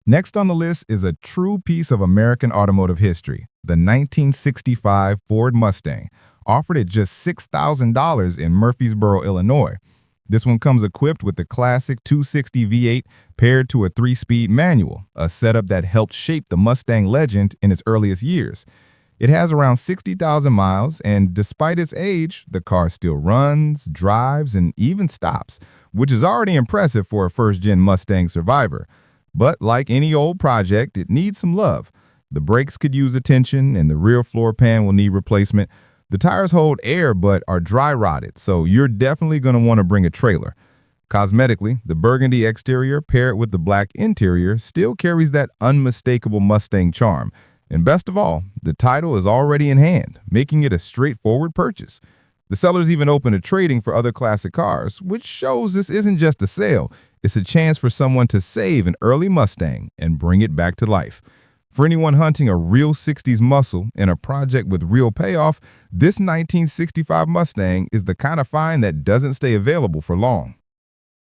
Next on the list is a true piece of American automotive history, the 1965 Ford Mustang, offered at just $6,000 in Murfreesboro, Illinois. This one comes equipped with the classic 260 V8 paired to a 3-speed manual, a setup that helped shape the Mustang legend in its earliest years. It has around 60,000 miles, and despite its age, the car still runs, drives, and even stops, which is already impressive for a first-gen Mustang survivor. But like any old project, it needs some love. The brakes could use attention, and the rear floor pan will need replacement. The tires hold air but are dry rotted, so you're definitely going to want to bring a trailer. Cosmetically, the burgundy exterior paired with the black interior still carries that unmistakable Mustang charm. And best of all, the title is already in hand, making it a straightforward purchase. The seller's even open to trading for other classic cars, which shows this isn't just a sale, it's a chance for someone to save an early Mustang and bring it back to life. For anyone hunting a real 60s muscle in a project with real payoff, this 1965 Mustang is the kind of find that doesn't stay available for long.